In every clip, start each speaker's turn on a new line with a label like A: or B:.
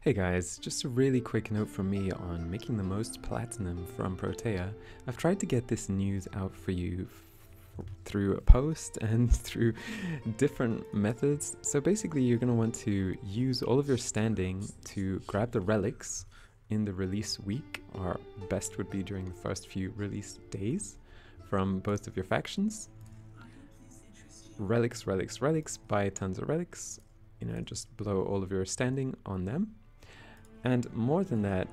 A: Hey guys, just a really quick note from me on making the most platinum from Protea. I've tried to get this news out for you through a post and through different methods. So basically you're going to want to use all of your standing to grab the relics in the release week, or best would be during the first few release days from both of your factions. Relics, relics, relics, buy tons of relics, just blow all of your standing on them. And more than that,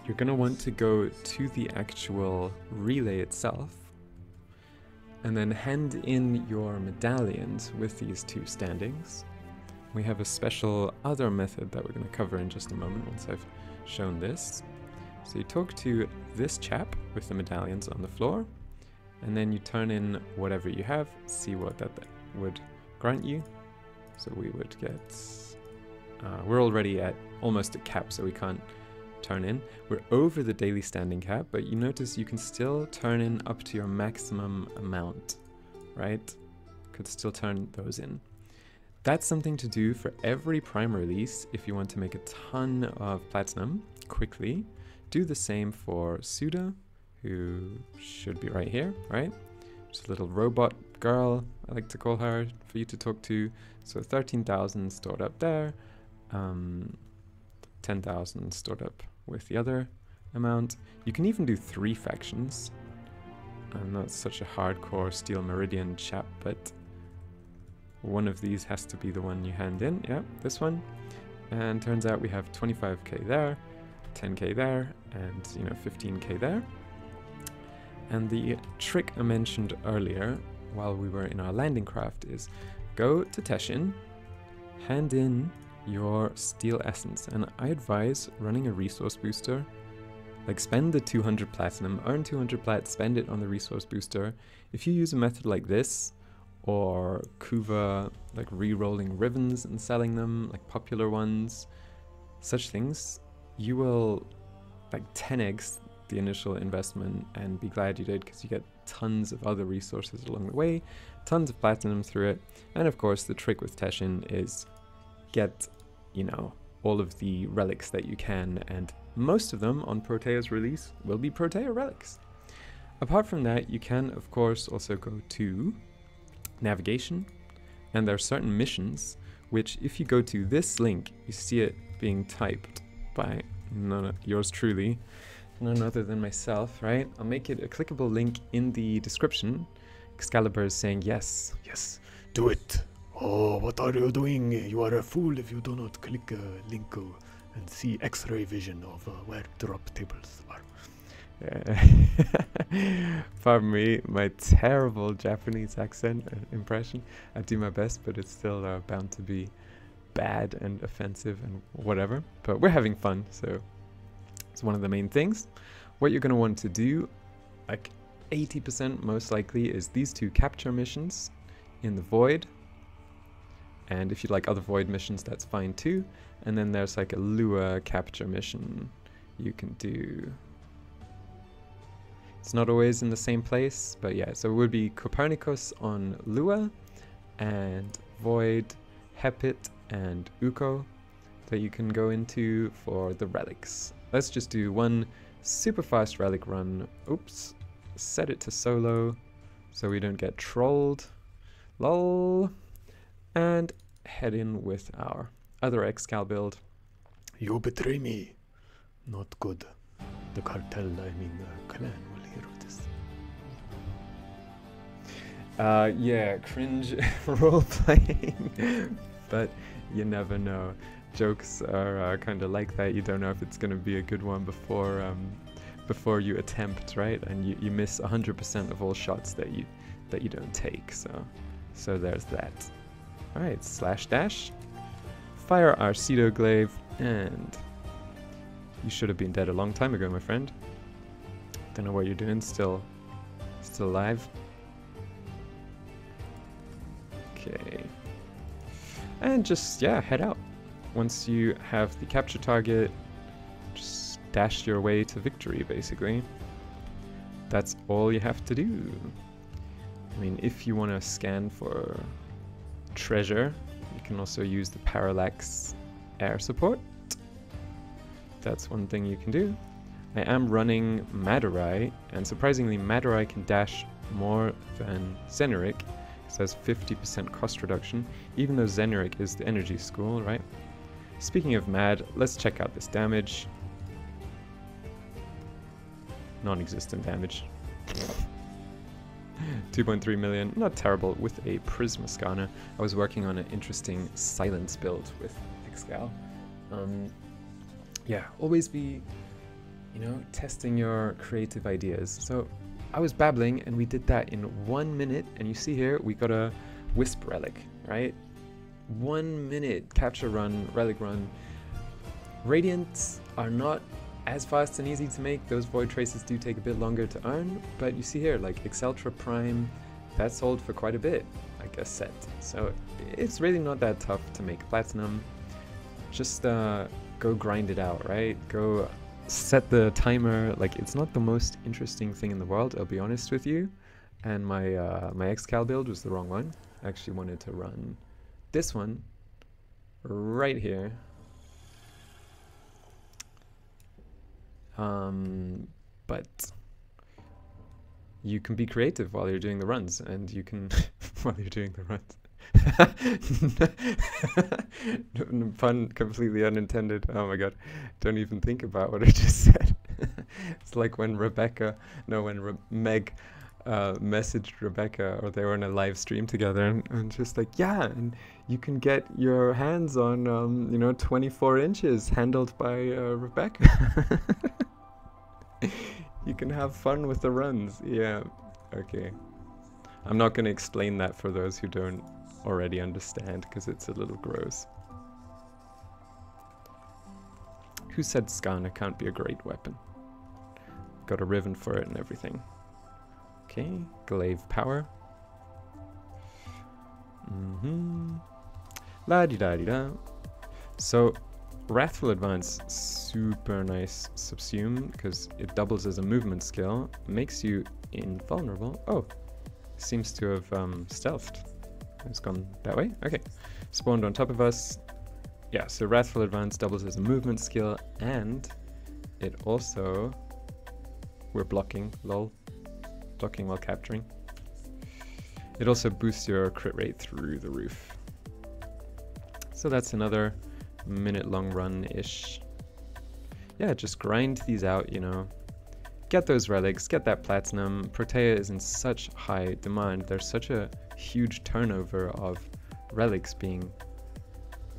A: you're going to want to go to the actual relay itself and then hand in your medallions with these two standings. We have a special other method that we're going to cover in just a moment once I've shown this. So you talk to this chap with the medallions on the floor, and then you turn in whatever you have, see what that would grant you. So we would get... we're already at almost a cap, so we can't turn in. We're over the daily standing cap, but you notice you can still turn in up to your maximum amount, right? Could still turn those in. That's something to do for every prime release if you want to make a ton of platinum quickly. Do the same for Suda, who should be right here, right? Just a little robot girl, I like to call her, for you to talk to. So 13,000 stored up there. 10,000 stored up with the other amount. You can even do 3 factions. I'm not such a hardcore Steel Meridian chap, but one of these has to be the one you hand in. Yeah, this one. And turns out we have 25k there, 10k there, and 15k there. And the trick I mentioned earlier while we were in our landing craft is go to Teshin, hand in your steel essence, and I advise running a resource booster. Like, spend the 200 platinum, earn 200 plat, spend it on the resource booster. If you use a method like this, or Kuva, like re-rolling ribbons and selling them, like popular ones, such things, you will like 10x the initial investment and be glad you did, because you get tons of other resources along the way, tons of platinum through it. And of course the trick with Teshin is get all of the relics that you can, and most of them on Protea's release will be Protea relics. Apart from that, you can of course also go to navigation, and there are certain missions which, if you go to this link, you see it being typed by yours truly, none other than myself, right? I'll make it a clickable link in the description. Excalibur is saying yes, yes,
B: Do it. Oh, what are you doing? You are a fool if you do not click a link and see X-ray vision of where drop tables are.
A: Pardon me, my terrible Japanese accent impression. I do my best, but it's still bound to be bad and offensive and whatever. But we're having fun, so it's one of the main things. What you're going to want to do, like 80% most likely, is these 2 capture missions in the void. And if you like other void missions, that's fine too. And then there's like a Lua capture mission you can do. It's not always in the same place, but yeah, so it would be Copernicus on Lua, and Void, Hepit, and Uko that you can go into for the relics. Let's just do one super fast relic run. Oops, set it to solo so we don't get trolled. Lol. And head in with our other Excal build.
B: You betray me. Not good. The cartel, I mean the clan, will hear of this.
A: Yeah, cringe role-playing, but you never know. Jokes are kind of like that. You don't know if it's going to be a good one before you attempt, right? And you miss 100% of all shots that you don't take. So there's that. Alright, /dash. Fire our Pseudo-Glaive, and you should have been dead a long time ago, my friend. Don't know what you're doing, still alive. Okay. And just, yeah, head out. Once you have the capture target, just dash your way to victory, basically. That's all you have to do. I mean, if you want to scan for treasure, you can also use the parallax air support. that's one thing you can do. I am running Madurai, and surprisingly Madurai can dash more than Zenuric. It has 50% cost reduction, even though Zenuric is the energy school, right? Speaking of Mad, let's check out this damage. Non-existent damage. 2.3 million, not terrible with a Prismascanner. I was working on an interesting silence build with Excal. Yeah, always be, you know, testing your creative ideas. So I was babbling and we did that in 1 minute, and you see here we got a Wisp Relic, right? 1 minute capture run, relic run. Radiants are not as fast and easy to make. Those void traces do take a bit longer to earn, but you see here, like Exceltra Prime, that sold for quite a bit, like a set. So it's really not that tough to make platinum. Just go grind it out, right? Go set the timer. Like, it's not the most interesting thing in the world, I'll be honest with you. And my my Excal build was the wrong one. I actually wanted to run this one right here. But you can be creative while you're doing the runs, and you can while you're doing the runs. Pun completely unintended. Oh my god, don't even think about what I just said. It's like when Meg messaged Rebecca, or they were in a live stream together, and just like, yeah, and you can get your hands on you know, 24 inches handled by Rebecca. You can have fun with the runs. Yeah, okay. I'm not going to explain that for those who don't already understand, because it's a little gross. Who said Skarner can't be a great weapon? Got a ribbon for it and everything. Okay, glaive power. La-di-da-di-da. So, Wrathful Advance, super nice subsume, because it doubles as a movement skill, makes you invulnerable. Oh, seems to have stealthed. It's gone that way? Okay. Spawned on top of us. Yeah, so Wrathful Advance doubles as a movement skill, and it also... We're blocking, lol. Blocking while capturing. It also boosts your crit rate through the roof. So that's another minute-long run-ish. Yeah, just grind these out, you know. Get those relics, get that platinum. Protea is in such high demand. There's such a huge turnover of relics being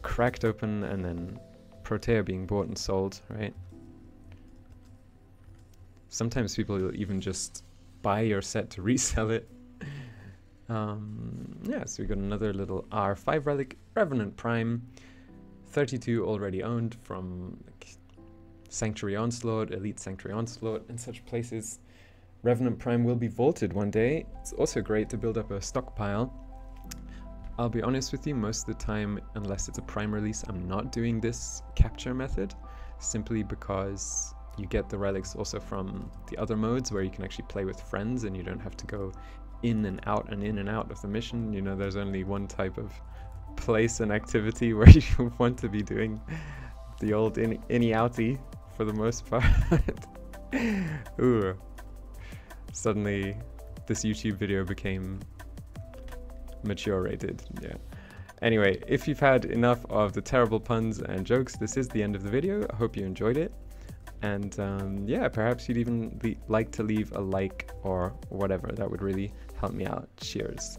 A: cracked open and then Protea being bought and sold, right? Sometimes people will even just buy your set to resell it. Yeah, so we got another little R5 relic, Revenant Prime, 32 already owned from like Sanctuary Onslaught, Elite Sanctuary Onslaught, and such places. Revenant Prime will be vaulted one day. It's also great to build up a stockpile. I'll be honest with you, most of the time, unless it's a Prime release, I'm not doing this capture method, simply because you get the relics also from the other modes where you can actually play with friends and you don't have to go in and out and in and out of the mission. You know, there's only one type of place and activity where you want to be doing the old inny-outy for the most part. Ooh. Suddenly this YouTube video became mature rated. Yeah. Anyway, if you've had enough of the terrible puns and jokes, this is the end of the video. I hope you enjoyed it. And yeah, perhaps you'd even like to leave a like or whatever. That would really help me out. Cheers.